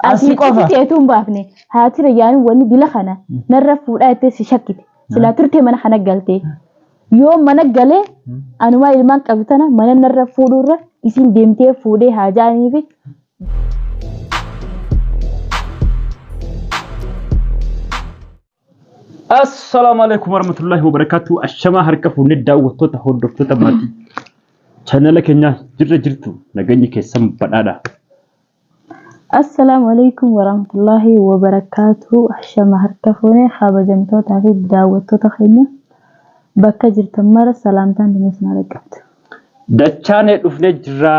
Asii qofa. Teetuun baafne haati rayyaan wanni dila kana narra fuudhaa itti si shakkite. Silaa turtee mana kana galtee. Yoo mana galee anumaa ilmaan qabtana mana narra fuudhurra isin deemtee fuudhee haajaanii fi Assalamualaikum warahmatullahi wabarakatuh. Ashama harka fuunee daawwattoota hordoftoota maatii channel keenya jirtu nageenyi keessan badhaadha. Assalamualaikum warahmatullahi wabarakatuh. Ashama harka fuunee kabajamtoota fi daawwattoota keenya bakka jirtan mara salaamtaan dinisna argattu. Dachaane dhufnee jirra.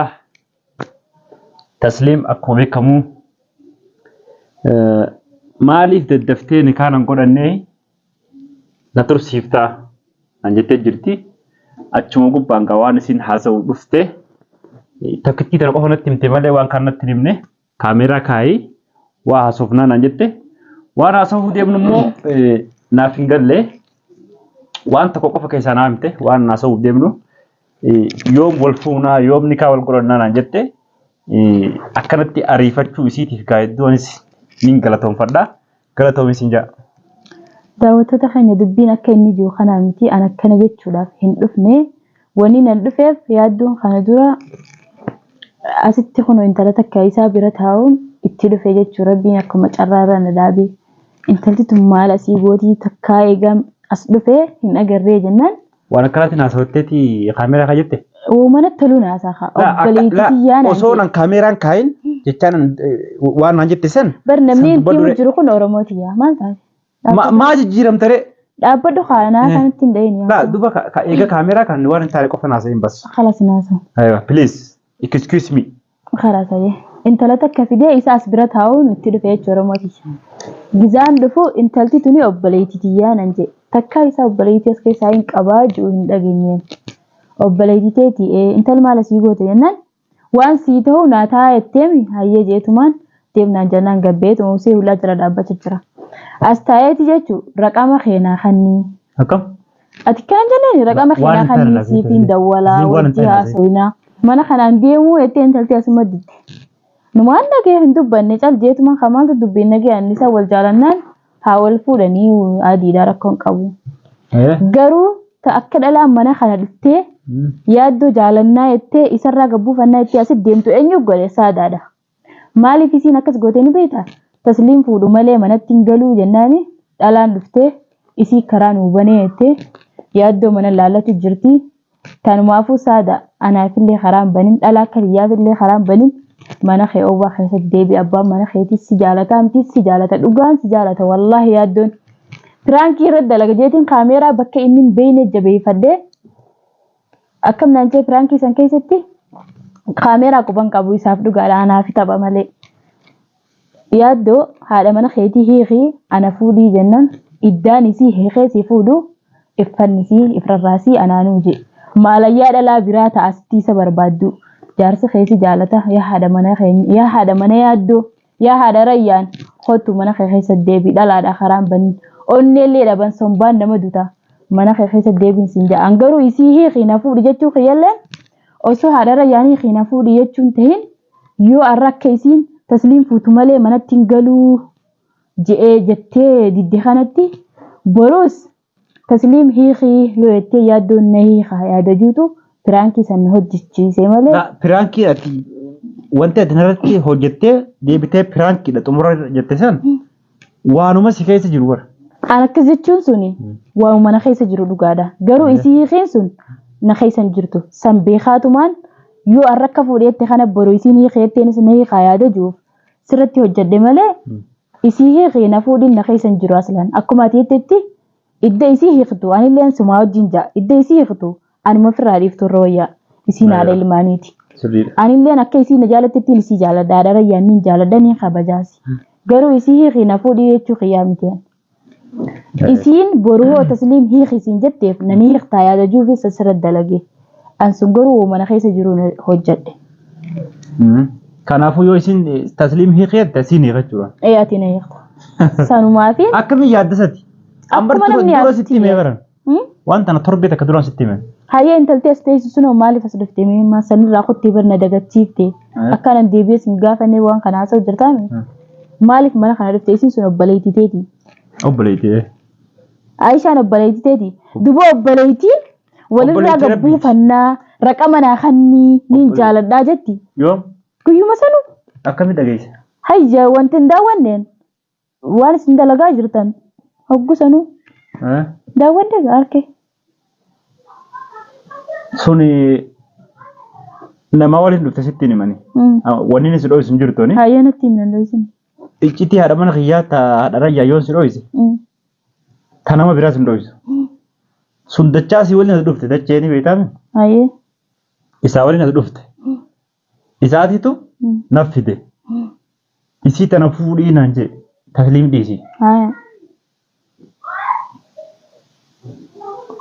Tasliim akkuma beekamu maaliif daddaftee ni kaanan godhannee la tursiiftaa anjettee jirti. Achuma gubbaan waan isin haasa'u dhufte takkitti tan qofa natti himte malee waan kanatti himne kaameeraa kaayi waa haasofnaan anjette waan haasofuu deemnu immoo naaf hin galle waan tokko qofa keessaa naa himte waan haasa'uu deemnu yoom wal fuunaa yoom nikaa wal godhannaan anjette akkanatti ariifachuu isiitiif gaa'eddoonis nin galatoonfadha galatoomis hin jaa. Daawwattoota keenya dubbiin akka inni jiru kana miti an akkana jechuudhaaf hin dhufne wanni nan dhufeef yaaddoon kana dura asitti kun intala takka isaa bira taa'uun itti dhufe jechuu rabbiin akkuma carraarra na dhaabee intalti tun maal asii gootii takkaa eegam as dhufe hin agarree jennaan. Waan akkanaatti naasawatteeti kaameeraa kaa jette? Mana toluu naasaa kaa obboleettii yaana. Osoo nan kaameeraan kaayin jechaan waan naan jette san. Bar namni itti jiru kun Oromooti yaa maal taate? Ma jijjiiramtare dhaabbadhu kaanaa kanatti hin dhayin yaa duba eega kaameeraa kan waan hin taane qofa naasa'in bas khalas naasa aywa please excuse me khalas ayee intala takka fidee isa as bira taa'uun itti dhufe jechuudha Oromooti gizaan dhufu intalti tuni obboleettii yaanan je takka isa obboleettii as keessaa hin qabaa jiru hin dhageenyeen obboleettiteeti intal maal asii goote jennaan waan sii ta'u naa taa'etteemi hayyee jeetumaan deemnaan jennaan gabbeetu musee hulaa jira dhaabbachaa jira. Astaayeti jechuun raqama keenyaa kannii. Akkam? Ati kan jennaan raqama keenyaa kannii siifiin dawwalaa wajji haasawinaa mana kanaan deemuu ettee intalti asuma didde. Numaan dhagee hin dubbanne cal jeetuma kamaantu dubbiin dhagee annisaa wal jaalannaan haa wal fuudhanii adiidhaa rakkoon qabu. Garuu akka dhalaan mana kana dhuftee yaaddoo jaalannaa ettee isarraa gabbuufannaa ettee asitti deemtu eenyu godhe saadaadha. Maaliif isiin akkas gootee ni beektaa? Tasliim fuudhu malee manatti hin galuu jennaani dhalaan dhuftee isii karaa nuu banee jettee yaaddoo mana laallatu jirti. Kanumaafuu saada anaafillee karaan banin dhalaa kariyaafillee karaan banin mana kee oowwaa keessatti deebi abbaan mana keetis si jaalata amtii si jaalata dhugaan si jaalata wallaahi yaaddoon. Piraankii irratti dalaga jeetiin kaameeraa bakka inni hin beekne jabeeffadhee akkam naan jee piraankii san keessatti kaameeraa quban qabu isaaf dhugaadha anaafi tapha malee. Yaaddoo haadha mana keetii hiikii ana fuudhii jennan iddaan isii hiikee si fuudhu iffannisii ifrarraasii anaanuu je maalayyaa dhalaa biraa ta'asitti isa barbaaddu jaarsi keesi jaalata yaa haadha mana keenya yaa haadha mana yaaddoo yaa haadha rayyaan kottu mana kee keessa deebii dhalaadha karaan banin onneellee dhaban sombaan nama duta mana kee keessa deebiin siin ja'an garuu isii hiikii na fuudhi jechuu kiyyalleen osoo haadha rayyaan hiikii na fuudhi jechuun tahin yoo arra akka isiin Tasliim fuutu malee manatti hin galuu jettee didde kanatti boruus tasliim hiikii yoo jettee yaaddoon na hiikaa yaada juutu piraankii san hojjechiise malee. Piraankii ati wanti ati narratti hojjettee deebitee piraankiidha xumura jette san waanuma si keessa jiru bara. An akkas jechuun suni waanuma na keessa jiru dhugaadha. Garuu isii hiikiin sun na keessa hin jirtu san beekaatumaan. Yoo arrakka fuudheette kana boroo isiin hiikeetteen isin hiikaa yaada jiruuf sirratti hojjedhe malee isii hiikee na fuudhin na keessa hin jiru aslan akkuma ati jettetti idda isii hiiktu anilleen sumaa wajjin jaa idda isii hiiktu anuma firraa dhiiftu irra wayyaa isiin haadha ilmaaniiti. Anilleen akka isiin na jaalattettiin isii jaaladha haadha rayyaan nin jaaladha nin kabajaasi garuu isii hiikee na fuudhii jechuu kiyyaa miteen. Isiin boroo tasliim hiikii isiin jetteef nani hiiktaa yaada juufis asirratti dalage. Ansun garuu mana keessa jiru hojjedhe. Kanaafuu yoo isin tasliim hiikeette isin hiikachuudha. Ati na hiikta. Sanumaafi. Akkamiin yaaddasati? Akkuma namni dura sitti himee baran. Wanta na torbee takka duraan sitti himee. Hayyee intaltee as teessu sunoo maaliif as dhuftee miimmaa sanirraa qottee barna dagachiifte. Akkaanan deebi'ees hin gaafannee waan kana haasa'u jirtaami. maaliif mana kana dhufte isin sun obboleettii teeti. Obboleettii. Aishaan obboleettii teeti. Duba obboleettiin walirraa gabbuufannaa raqa manaa kannii ni jaaladhaa jetti. Yoom? Guyyuma sanu. Akkamitti dhageesse? Hayya wanti hin daawwanneen waan isin dalagaa jirtan hoggu sanuu daawwadde harkee. Suni nama waliin dhufte sitti himani. Wanni inni si dho'isu hin jirtu ni? Hayyee natti himnan dho'isin. Iccitii haadha mana kiyyaa haadha rayyaa yoon si dho'ise. Ta nama biraas hin dho'isu. Sun dachaa asii waliin as dhufte dachee ni beektaami? Hayyee. Isaa waliin as dhufte. Isaatitu naaf fide. Isii tana fuudhii naan jedhe tasliim dhiisi.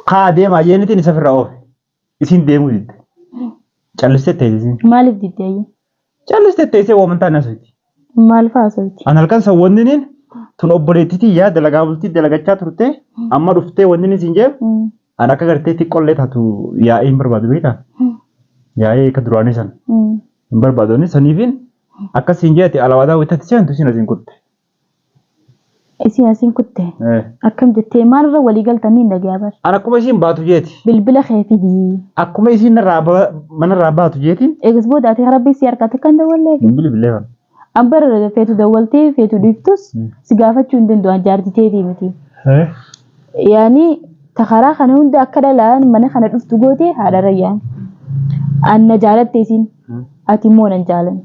Kaa deemaa jeenitiin isa firraa oofe. Isin deemuu didde. Callistee teessisi. Maaliif didde ayyee? Callistee teessee waamantaa na sooti. Maal fa'aa sooti? An halkan san wanni tun obboleettiitii yaa dalagaa bultii dalagachaa turte amma dhuftee wanni siin jeefu an akka gartee xiqqollee taatu yaa'ee hin barbaadu beektaa? Yaa'ee akka duraanii san hin barbaadonni saniifin akka siin jeeti alawaadaa wayitatti seentu isin asiin kutte. Isin asiin kutte? Akkam jettee maalirra walii galtanii hin dhagayaa bar? An akkuma isiin baatu jeeti. Bilbila kee fidii. Akkuma isiin manarraa baatu jeetiin. Eegas boodaatee rabbi si harkate kan dawwallee. Bilbilee fan. An bara feetu dawwaltee feetu dhiiftus si gaafachuu hin danda'u jaartiteetii miti. Yaani takaraa kana hunda akka dhalaan mana kana dhuftu goote haadha rayyaan. An na jaalatte isin ati immoo nan jaalanne.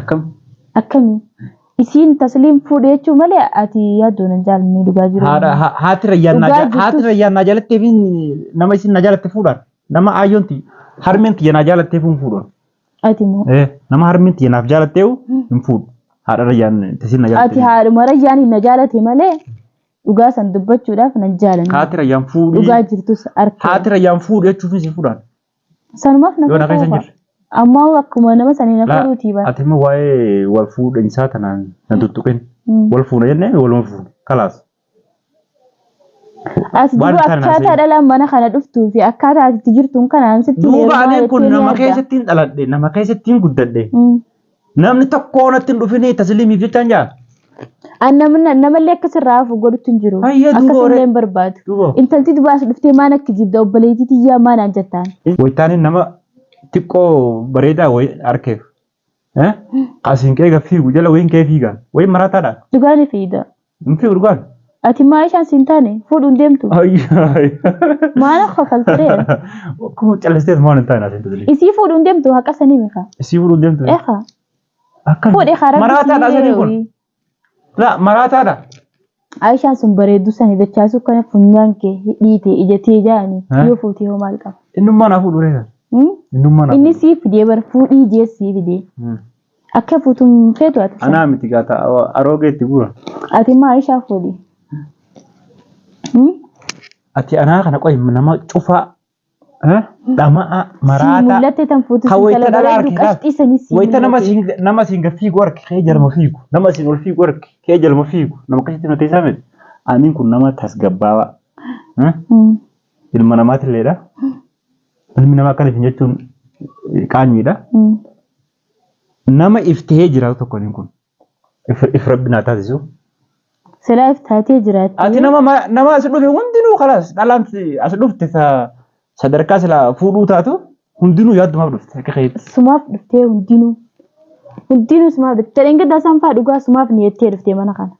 Akkam? Akkamii? Isin tasliim fuudhee jechuun malee ati yaaddoo nan jaalanne dhugaa jiru. Haati rayyaan na jaalattee fi nama isin na jaalatte fuudhaan nama aayyoonti harmeen tiyya na jaalattee fi hin fuudhan. Ati immoo? Nama harmeen tiyya naaf jaalattee hin fuudhu. Haadha rayyaan isin na jaalatte. Ati haadhuma rayyaan na jaalate malee dhugaa san dubbachuudhaaf nan jaalanne. Haati rayyaan fuudhii. Dhugaa jirtus harka. Haati rayyaan fuudhee jechuuf si fuudhaan. Sanumaaf na fuudhaa. Amma akkuma nama sanii na fuudhuutii bara. Ati immoo waa'ee wal fuudhinsaa tanaan na tuttuqin. Wal fuudha jennee waluma fuudha. Kalaas. Ati dura akkaataa dhalaan mana kana dhuftuu fi akkaataa ati jirtuun kanaan sitti duuba adeem kun nama keessattiin dhaladhe nama keessattiin guddadhe. Namni tokko natti hin dhufinii tasliimiif jechaan jaa. Namallee akkasirraa hafu godhutti hin jiru. Akkasillee hin barbaadu. Intalti dubaas dhuftee maan akka jibda obboleettii tiyyaa maanaan jettaan. Wayitaaniin nama xiqqoo bareedaa wayi harkeef. Asiin kee fiigu jala wayiin kee fiigaan wayiin marataadhaan. Dhugaan fiida. Hin fiigu dhugaan. Ati maayishaan siin taane fuudhuun deemtu. Maal akka faltiree? Akkuma callisteet maal hin taane asiin tajaajila. Isii fuudhuun deemtu haqa sanii meeqa? Isii fuudhuun deemtu. Eeqa. Fuudhee karaa marataadha sanii kun. Marataadha. Aishaan sun bareeddu sanii dachaasuu kana funyaan kee dhiite ijatee jaani yoo fuutee hoo maal qaba? Innummaa naa fuudhu reetan. Inni sii fidee bar fuudhii ijee sii fidee. Akka fuutuun feetu ati. Anaa miti gaata aroogeetti buura. Ati maa Aishaa fuudhii? Ati anaa kana qoy nama cufaa dhama'a maraata. Mul'atte tan fuutu wayita dhala wayita nama siin fiigu arki kee jalma fiigu nama siin ol fiigu arki kee jalma fiigu nama akkasitti nuti isaa miti aniin kun nama tasgabbaawaa ilma namaatiilleedha ilmi namaa akkana jechuun qaanyiidha nama iftee jiraatu tokko niin kun if rabbi naa taasisu. Sila iftaatee jiraatti. Ati nama as dhufe hundinuu kalaas dhalaan as dhufte sadarkaa sila fuudhuu taatu hundinuu yaaddumaaf dhufte akka keetti. Sumaaf dhuftee hundinuu sumaaf dhufte. Dheengaddaa isaan fa'aa dhugaa sumaaf niyettee dhuftee mana kana.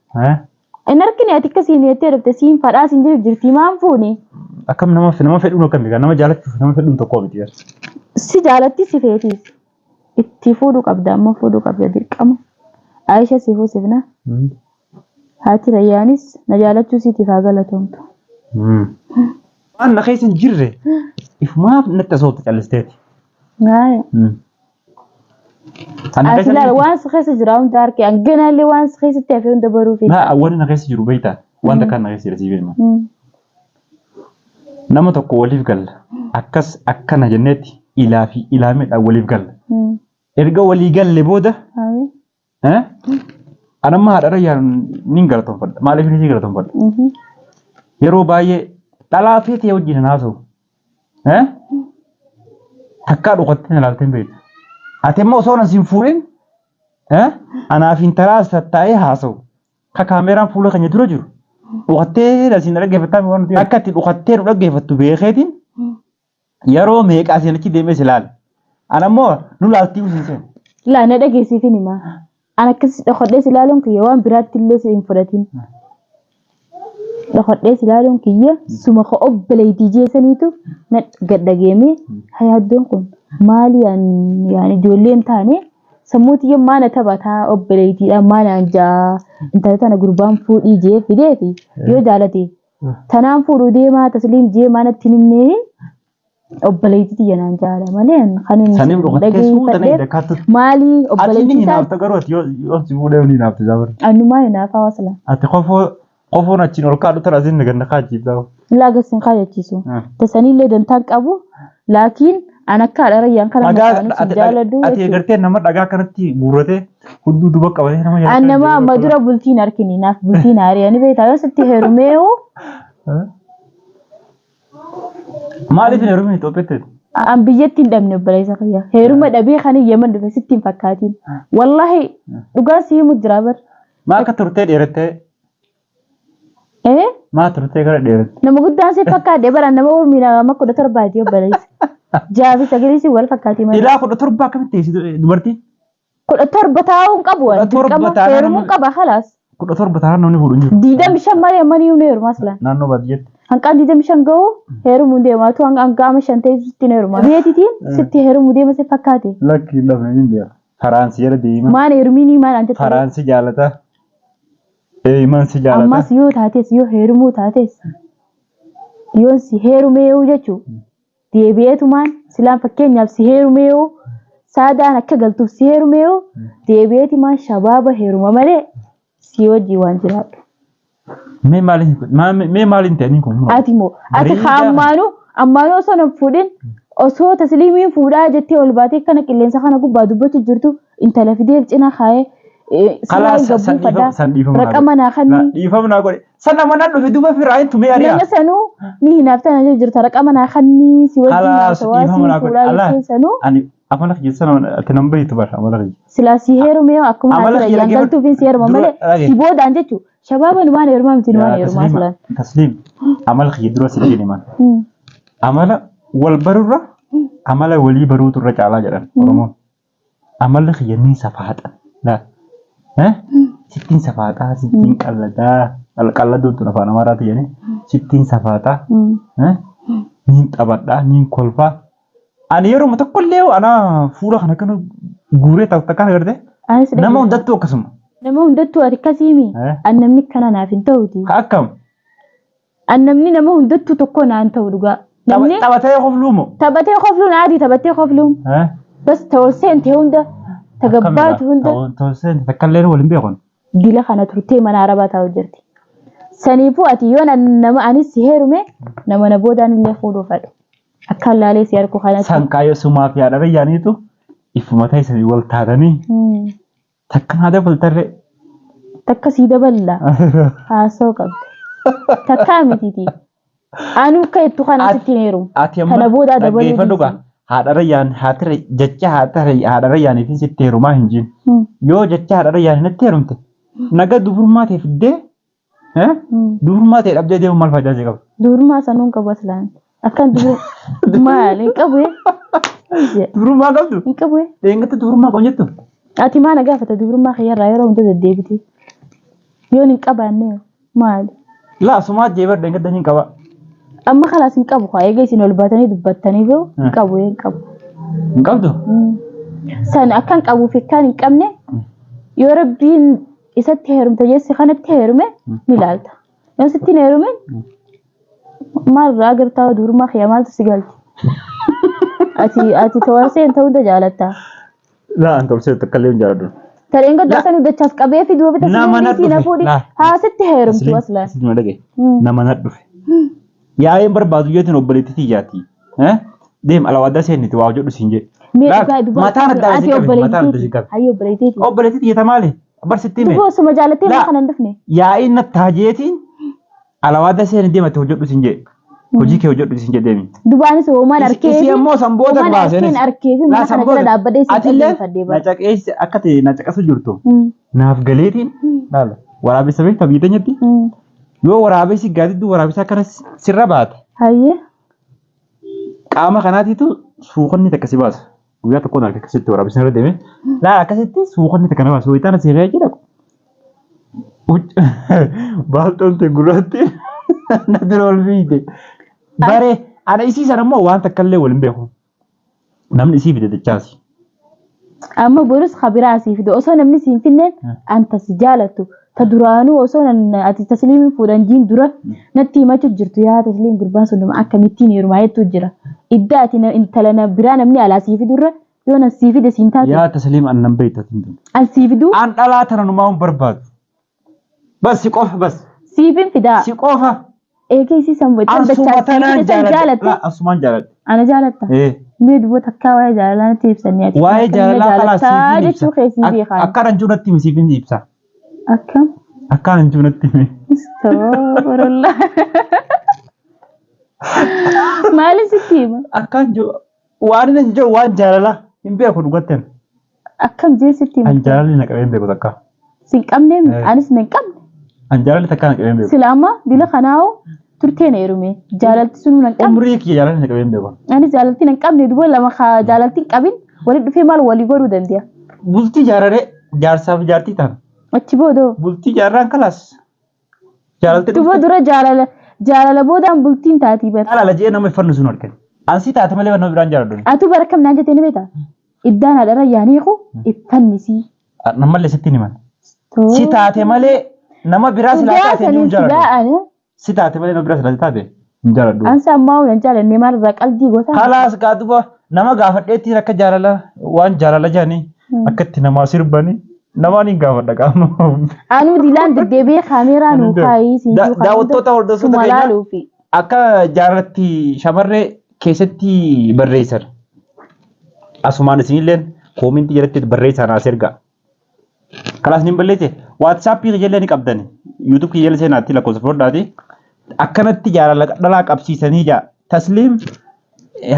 Inni arginu ati akkasii niyettee dhufte siin fadhaa siin jirti maan fuuni. Akkam nama fedhuun akkam nama jaalachuuf nama fedhuun tokko miti. Si jaalatti si feetiis. Itti fuudhuu qabda amma fuudhuu qabda dirqama. Aisha si fuusifna. Haati rayyaanis na jaalachuu siitiif haa galatoomtu. Waan na keessa hin jirre ifumaaf natti asootu callisteeti. Ati laala waan si keessa jira hundi harkee hanganaallee waan si keessatti hafee hunda baruu fi. Wanni na keessa jiru beektaa wanta kan na keessa jira siifee nama tokko waliif galla akkas akkana jenneetti ilaa fi ilaameedhaan waliif galla. Erga walii galle booda anamma haadha rayyaan niin galatoonfadha maaliif ni galatoonfadha yeroo baay'ee dhalaa fi ta'e wajjin haasa'u takkaa dhugaatti na laalteen beektu ati immoo osoo nan siin fuudhin أنا في انتراس تاي هاسو ككاميرا فولا كان يدرو جرو وقتي لسين رجع فتام وان أكتر وقتي رجع فتو بيخدين يارو ميك أسين كي ديمي سلال أنا مو نولا أتيو سين لا أنا ده جيسي فيني ما أنا كس أخذ سلالهم كيوان برات تلو سين فراتين أخذ سلالهم كيه سما خو بليتي جيسانيتو نت قد جيمي هيهدون كون مالي يعني جولين تاني سموتي يوم ما نتبعها بليتي ما نجا انت تانا قربان فود يجي في ديفي يو جالتي تنام فود ديما تسليم جي ما نتنمني بليتي يانا جالا مالين خانين سنيم روحتي سو تناي دكاتو مالي أتيني بليتي هنا أفتكرت يو سيبوده هنا نافت زابر أنو ما ينافع وصلا قفو نتشين ولكادو ترى زين نقدر نقاجي داو لا قصن قاية تيسو تساني اللي دنتاك أبو لكن أنا كار ريان كلام مكاني سجالة دو أتي أقرتي نمر دعاء كنتي بورته خدو دوبك كوالي نما يا أنا ما مدرا بولتين أركني ناف بولتين أري يعني بيتايو ستي هرميو ما لي في هرمي توبته أم بيجتين دمني بلاي سقيا هرمي دبي خاني يمن دبي ستين فكاتين والله لقاسي مدرابر ما كترتي ديرته إيه ما ترتي كره ديرته نما قدام سي فكات دبر أنا ما أمينا ما كده تربايتيو بلاي جابي سجلي سي ولا فكاتي ما إلا كده تربا كم تيجي دبرتي كده تربتاون قبوا هرمو قبا خلاص كده تربا نوني فورنجو ديدا مشان مريا ماني يونير مثلا نانو بديت Hanqaan diidam shan ga'u heerumuu deemaatu hanqaama shan ta'e sitti heerumaa. Beetitiin sitti heerumuu deema si fakkaate. Lakki lafa hin beeku. Faraansi jala deema. Maan heerumiini maan an jettu. Faraansi jaalata. Iman si jaalata. Ammas yoo taates yoo heerumuu taates yoon si heerumeewu jechuun deebi'eetumaan silaan fakkeenyaaf si heerumeewu saadaan akka galtuuf si heerumeewu deebi'eetumaan shabaaba heeruma malee si wajjii waan jiraatu. Mee maaliin ta'anii kun? Ati moo ati ammaanuu osoo nan fuudhin osoo tasliimiin fuudhaa jettee ol baatee kana qilleensa kana gubbaa dubbatu jirtu intala fideel cina kaayee silaa gabbuu fadhaa raqama naa kanni. Dhiifamnaa godhe sana mana dhufe duuba firaayin tumee ari'a. Nama sanuu ni hinaaftan jirta raqama naa kanni si wajjin haasawaa si fuudhaa jettee sanuu. Amala keessan ati nan bayitu bara amala keessan. Silaa si heerumee akkuma haasawaa yaangaltuufiin si heeruma malee si boodaan jechuudha. شباب نمان يرمام تنمان يرمام أصلاً تسليم عمل خيدرو سيدي نمان عمل والبرورة عمل ولي برود الرجال جرا رمون عمل خيني صفحات لا ستين صفحات ستين كلا دو تنافنا مرات يعني ستين صفحات نين أبدا نين كلفا أنا يوم تقول له أنا فورا خنا كنا غورة تكان غرده نما ودتو كسم nama hundattuu ati akkasiimi annamni kana naaf hin ta'uti akkam annamni nama hundattuu tokko naan ta'u dhugaa namni taphatee qofluun aadii taphatee qofluun bas tolseen ta'e hunda tagabbaatu hunda tolseen takkallee waliin beekon dila kana turtee mana arabaa taa'u jirti saniifuu ati yoo nama anis si heerume nama na boodaan illee fuudhuu fadhu akkaan laalee si harku kanatti sankaayoo sumaa fi haadha biyyaaniitu ifumata isanii wal taatanii takkan haada faltarre takka sii daballa haasoo qabda takkaa mititi anu akka ittu kana sitti heerum kana booda dabalee dhuga haadha rayyaan haatire jecha haadha rayyaan fi sitti heerumaa hin jiin yoo jecha haadha rayyaan natti heerumte naga dubrummaa ta'e fiddee dubrummaa ta'e dhabdee deemu maal fayyaa qaba dubrummaa sanuun qabu aslaan akkan maal hin qabu dubrummaa qabdu hin qabu deengatti dubrummaa qabu jettu ati maana gaafata dubrummaa kiyyaarraa yeroo hunda deddeebite yoon hin qabaanne maali laa sumaa jeebar deengatti hin qaba amma khalaas hin qabu haa egaa isin ol baatanii dubbattanii boo hin qabu hin qabu hin qabdu san akkan qabuuf akkan hin qabne yoo rabbiin isatti heerumte jessi kanatti heerume ni laalta yoo sitti hin heerume maal irraa agartaa dubrummaa kiyyaa maaltu si galti ati tawarseen ta'uu da jaalatta laa an tolsee takkallee hin jaaladhu tareen gaddaa san dachaas qabee fi duuba bitaa na fuudhi haa sitti heerumtu aslaan sitti madage nama na dhufe yaa'een barbaadu yeetiin obboleetti xiyyaati deem alawaaddaa seenniti waa jedhu siin jedhe mataan addaa si qabe obboleetti xiyyata maali barsitti hime osuma jaalattee kana hin dhufne yaa'een nattaa jeetiin alawaaddaa seenni deemate hojjedhu siin jedhe hojii kee hojjedhu isin jedheemi. Dubaanis uumaan arkee. Isi ammoo sanboota baaseenis. Uumaan arkee fi mana kana jala dhaabbadee isin Atillee na caqeessi akka ta'e na caqasu jirtu. Naaf galeetiin laala waraabessa beektaa biyya teenyatti. Yoo waraabessi gaadiddu waraabessa akkana sirra baate. Hayyee. Qaama kanaatiitu suuqonni takka si baasa. Guyyaa tokkoon harka akkasitti waraabessi irra deeme. Laa akkasitti suuqonni takka na baasa. Wayitaan asii re'ee jedha. Baaltoon ta'e gurraatti na dura ol fiide. Bare ana isii sana immoo waan takka illee waliin beeku. Namni isii fide jechaasi. Amma boris khabiraa sii fide osoo namni siin finneen anta si jaalatu. Ta duraanuu osoo ati tasliimin fuudhan jiin dura natti himachuu jirtu yaa tasliim gurbaan sun akkamittiin heerumaa jettu jira. Idda ati intala biraa namni alaa sii fidurra yoo na sii fide siin taatu. Yaa tasliim an nan beekta tindu. An sii fiduu. An dhalaa tana numaa hin barbaadu. Bas si qofa bas. Siifin fidaa. Si qofa. Eegee si san bocaa jaalladha. Asumaan jaalladha. Ana jaalatta. Mee dubbata akka waa'ee jaalalaa natti ibsanii ati. Waa'ee jaalalaa kalaa siifin jechuu keessii beekaa. Akka ranjuu natti himi siifin ibsa. Akkam. Akka ranjuu natti himi. Astagfirullah. Maali sitti hima? Akka ranjuu waan inni jiru waan jaalalaa hin beeku dhugatteen. Akkam jee sitti hima? An jaalalli na qabee hin beeku takka. Sin qabnee anis na hin qabne. An jaalalli takka na qabee hin beeku. Silaama dila kanaawo turtee na heerume jaalalti sun na hin qabne. Umrii kiyya jaalalli na qabee hin beeku. Anis jaalalti na hin qabne duba lama jaalalti hin qabin walitti dhufee maal walii godhuu danda'a? Bultii jaararee jaarsaaf jaartii taana. Achi boodoo. Bultii jaarraan kalaas. Jaalalti duba dura jaalala boodaan bultiin taatii bara. Jaalala jee nama iffannu sun argani. Ansi taate malee nama biraan jaaladhu. Atu bara kam naan jettee ni beektaa? Iddaan haadhara yaaniiqu iffannisi. Namallee sitti himan. Si taate malee nama biraa silaa taate ni jaaladhu. Si taate malee nama biraa silaa taate ni jaaladhu. Ansa ammaa waan jaalanne maal irraa qalbii goota. Kalaas gaatuba nama gaafadheetti akka jaalala waan jaalala jaanii akkatti namaa sirbanii. Namaan hin gaafadha qaama. Anu dilaan deddeebi'ee kaameeraa nuu kaayii siin jiru. Daawwattoota hordoftoota keenya akka jaalalatti shamarree keessatti barreessan. Asumaan isinillee koomintii jalatti barreessan as erga. Kalaas ni balleesse. Waatsaappii keenya ni qabdan. Yuutuub keenya seenaatti lakkoofsa fudhadhaati. Akkanatti jaalala dhalaa qabsiisanii jaa. Tasliim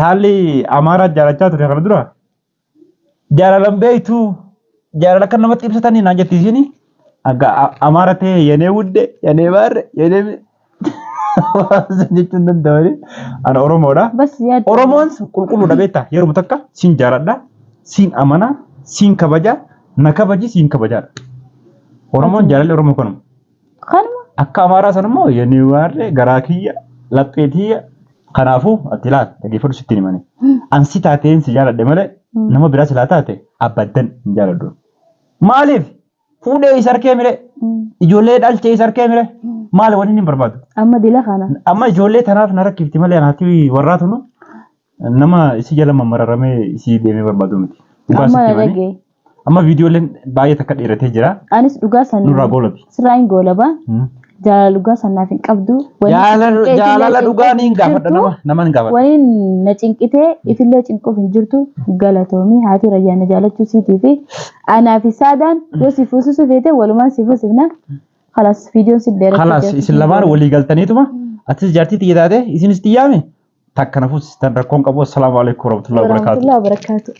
haalli Amaaraa jaalachaa ture kana dura. Jaalalan beektu. Jaalala kan namatti ibsatanii naan jetti isheen Amaara ta'e yenee wudde yenee baarre yenee jechuun danda'ani. Ana Oromoodha. Oromoon qulqulluudha beektaa yeroo takka siin jaaladha siin amana siin kabaja na kabaji siin kabajaadha. Oromoon jaalalli Oromoo kanuma. Akka Amaaraa san immoo yenee baarre garaa kiyya laphee kiyya kanaafuu ati laata dhageeffadhu sitti himani. Ansi taateen si jaaladhe malee nama biraa silaa taate abaddan hin jaaladhu. Maaliif fuudhee isa harkee mire ijoollee dhalchee isa harkee mire maali wanni hin barbaadu. Amma dila kana. Amma ijoollee tanaaf na rakkifti malee anaati warraatu nu nama isi jala mamararamee isi deemee barbaadu miti. Amma dhagee. Amma viidiyooleen baay'ee takka dheeratee jira. Anis dhugaa san. Nurraa goolabi. Sirraa hin goolaba. Jaalala dhugaa sanaaf hin qabdu. Jaalala dhugaa ni hin gaafadha nama hin gaafadha. Waliin na cinqitee ifillee cinquuf hin jirtu galatoomii haati rayyaan na jaalachuu siitii fi anaa fi saadaan yoo si fuusisu feete walumaan si fuusifna. Kalaas viidiyoon si dheeratu. Kalaas isin lamaan walii galtaniituma atis jaartii xiyya taate isinis xiyyaame takka nafuus rakkoon qabu. Assalaamu alaikum warahmatullahi wabarakatuh.